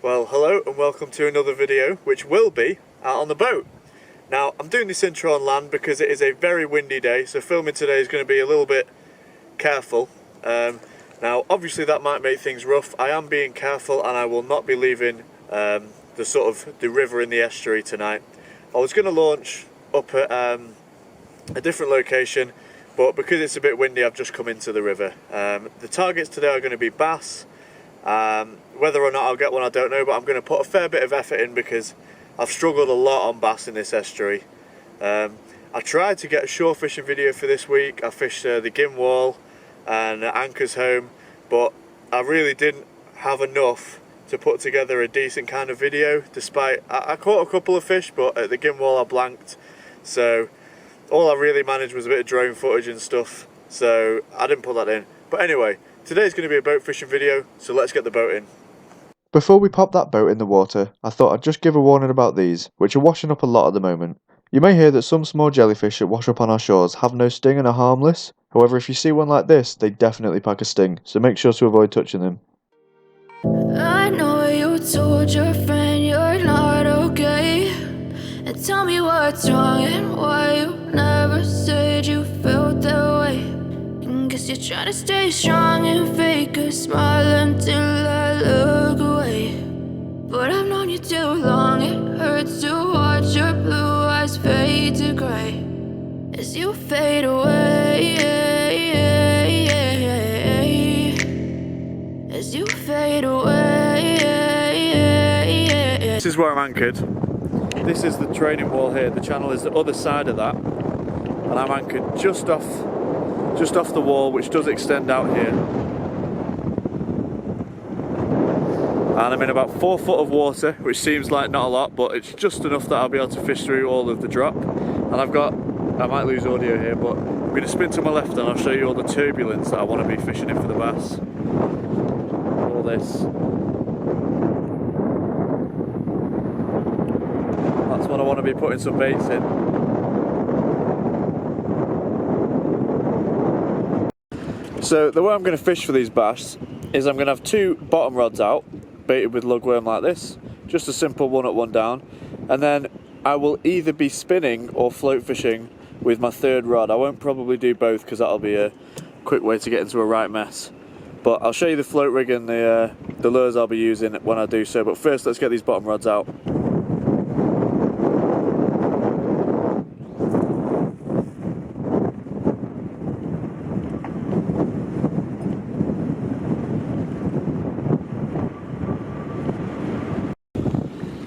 Well, hello and welcome to another video which will be out on the boat. Now, I'm doing this intro on land because it is a very windy day, so filming today is going to be a little bit careful. Now, obviously that might make things rough. I am being careful and I will not be leaving the river in the estuary tonight. I was going to launch up at a different location, but because it's a bit windy I've just come into the river. The targets today are going to be bass. Whether or not I'll get one I don't know, but I'm going to put a fair bit of effort in because I've struggled a lot on bass in this estuary. I tried to get a shore fishing video for this week. I fished the Gim Wall and Anchor's Home, but I really didn't have enough to put together a decent kind of video, despite I caught a couple of fish, but at the Gim Wall I blanked, so all I really managed was a bit of drone footage and stuff, so I didn't put that in. But anyway, today's going to be a boat fishing video, so let's get the boat in. Before we pop that boat in the water, I thought I'd just give a warning about these, which are washing up a lot at the moment. You may hear that some small jellyfish that wash up on our shores have no sting and are harmless. However, if you see one like this, they definitely pack a sting, so make sure to avoid touching them. I know you told your friend you're not okay, and tell me what's wrong and why you never said you felt that way. And guess you're trying to stay strong and fake a smile until I look away. But I've known you too long, it hurts to watch your blue eyes fade to grey as you fade away, as you fade away. This is where I'm anchored. This is the training wall here. The channel is the other side of that, and I'm anchored just off the wall, which does extend out here. And I'm in about 4 foot of water, which seems like not a lot, but it's just enough that I'll be able to fish through all of the drop. And I might lose audio here, but I'm going to spin to my left and I'll show you all the turbulence that I want to be fishing in for the bass. All this. That's what I want to be putting some baits in. So the way I'm going to fish for these bass is I'm going to have 2 bottom rods out, baited with lugworm like this, just a simple 1 up 1 down, and then I will either be spinning or float fishing with my 3rd rod. I won't probably do both because that'll be a quick way to get into a right mess, but I'll show you the float rig and the lures I'll be using when I do so. But first let's get these bottom rods out.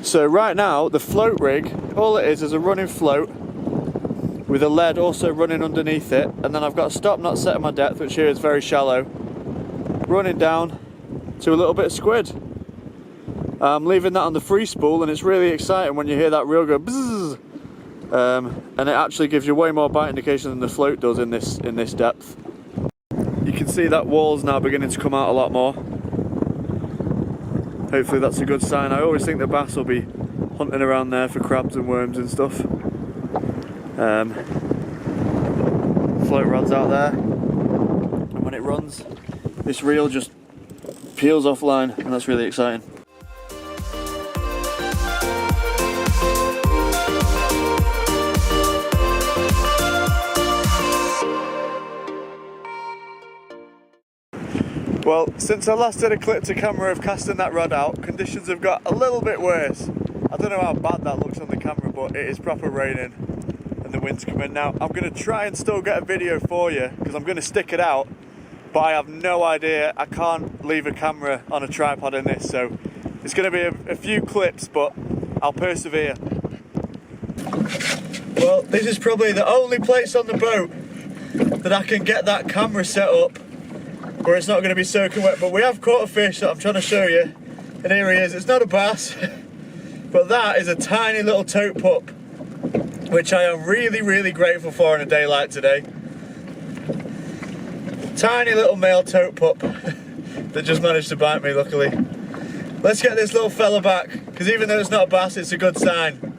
So right now, the float rig, all it is a running float with a lead also running underneath it, and then I've got a stop knot set at my depth, which here is very shallow, running down to a little bit of squid. I'm leaving that on the free spool, and it's really exciting when you hear that reel go bzzz, and it actually gives you way more bite indication than the float does in this depth. You can see that wall's now beginning to come out a lot more. Hopefully that's a good sign. I always think the bass will be hunting around there for crabs and worms and stuff. Float rod's out there, and when it runs, this reel just peels offline, and that's really exciting. Well, since I last did a clip to camera of casting that rod out, conditions have got a little bit worse. I don't know how bad that looks on the camera, but it is proper raining and the wind's coming. Now, I'm going to try and still get a video for you because I'm going to stick it out, but I have no idea. I can't leave a camera on a tripod in this, so it's going to be a few clips, but I'll persevere. Well, this is probably the only place on the boat that I can get that camera set up where it's not going to be soaking wet, but we have caught a fish that I'm trying to show you, and here he is. It's not a bass, but that is a tiny little tope pup, which I am really, really grateful for on a day like today. Tiny little male tope pup that just managed to bite me, luckily. Let's get this little fella back, because even though it's not a bass, it's a good sign.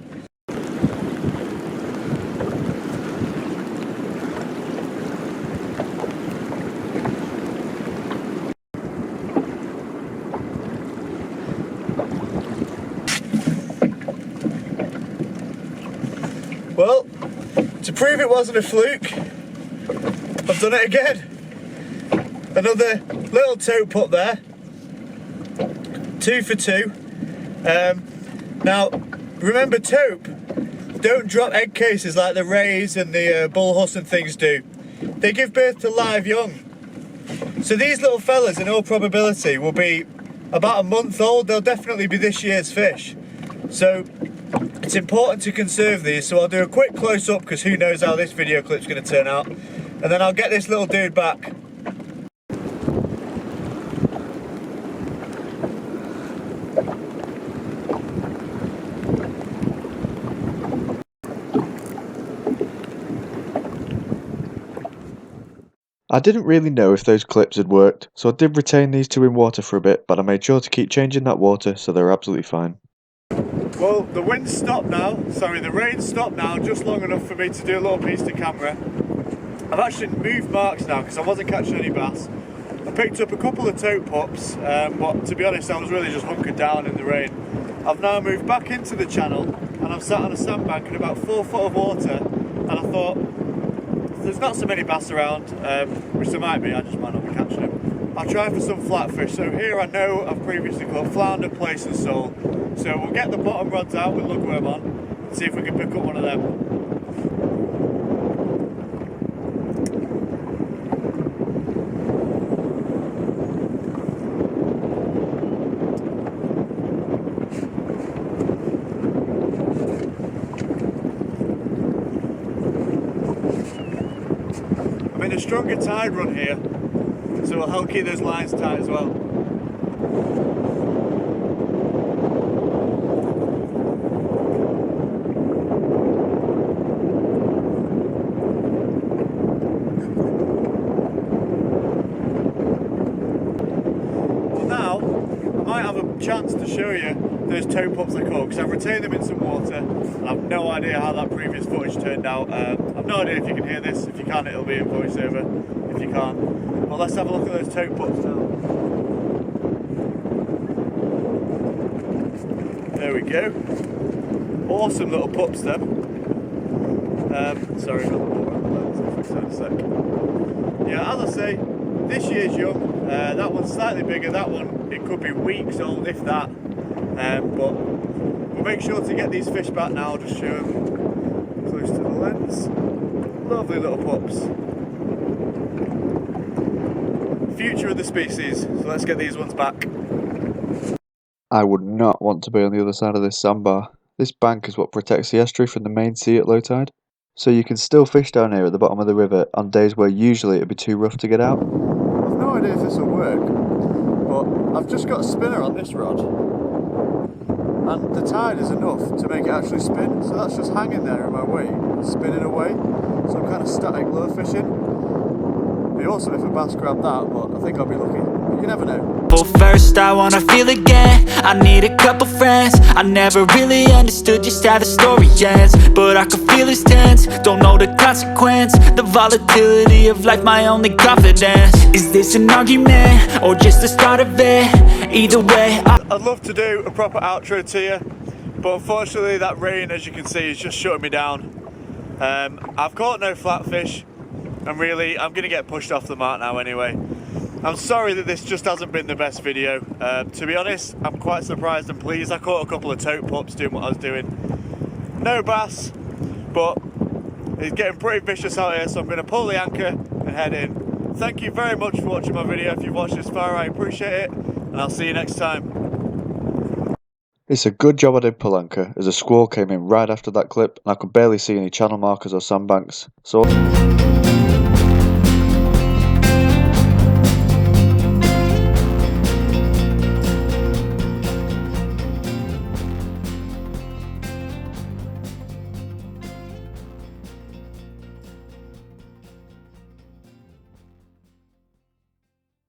Well, to prove it wasn't a fluke, I've done it again. Another little tope up there. 2 for 2. Now, remember tope don't drop egg cases like the rays and the bullhuss and things do. They give birth to live young. So these little fellas, in all probability, will be about a month old. They'll definitely be this year's fish. So it's important to conserve these. So I'll do a quick close-up because who knows how this video clip's going to turn out. And then I'll get this little dude back. I didn't really know if those clips had worked, so I did retain these two in water for a bit, but I made sure to keep changing that water so they're absolutely fine. Well, the wind stopped now, sorry, the rain stopped now, just long enough for me to do a little piece to camera. I've actually moved marks now because I wasn't catching any bass. I picked up a couple of topepups, but to be honest, I was really just hunkered down in the rain. I've now moved back into the channel and I'm sat on a sandbank in about 4 foot of water, and I thought, there's not so many bass around, which there might be, I just might not be catching them. I'll try for some flatfish. So here I know I've previously caught flounder, plaice and sole. So we'll get the bottom rods out with lugworm on and see if we can pick up one of them. I'm in a stronger tide run here, so it'll help keep those lines tight as well. Well, now I might have a chance to show you those topepups I caught, because I've retained them in some water and I've no idea how that previous footage turned out. I've no idea if you can hear this. If you can, it'll be in voiceover. If you can't, well, let's have a look at those topepups now. There we go. Awesome little pups then. Sorry, got the water on the lens, I'll fix that in a sec. Yeah, as I say, this year's young. That one's slightly bigger. That one, it could be weeks old, if that. But we'll make sure to get these fish back now. I'll just show them close to the lens. Lovely little pups. Future of the species. So let's get these ones back. I would not want to be on the other side of this sandbar. This bank is what protects the estuary from the main sea at low tide, so you can still fish down here at the bottom of the river on days where usually it'd be too rough to get out. I've no idea if this will work, but I've just got a spinner on this rod, and the tide is enough to make it actually spin, so that's just hanging there in my weight, spinning away, so I'm kind of static lure fishing. It'd be awesome if a bass grabbed that, but I think I'll be lucky. But you never know. Well, first I wanna feel again. I need a couple friends. I never really understood just how the story ends, but I can feel it's tense. Don't know the consequence. The volatility of life, my only confidence. Is this an argument or just the start of it? Either way, I'd love to do a proper outro to you, but unfortunately that rain, as you can see, is just shutting me down. I've caught no flatfish. I'm going to get pushed off the mark now anyway. I'm sorry that this just hasn't been the best video. To be honest, I'm quite surprised and pleased. I caught a couple of topepups doing what I was doing. No bass, but it's getting pretty vicious out here, so I'm going to pull the anchor and head in. Thank you very much for watching my video. If you've watched this far, I appreciate it, and I'll see you next time. It's a good job I did pull anchor, as a squall came in right after that clip and I could barely see any channel markers or sandbanks, so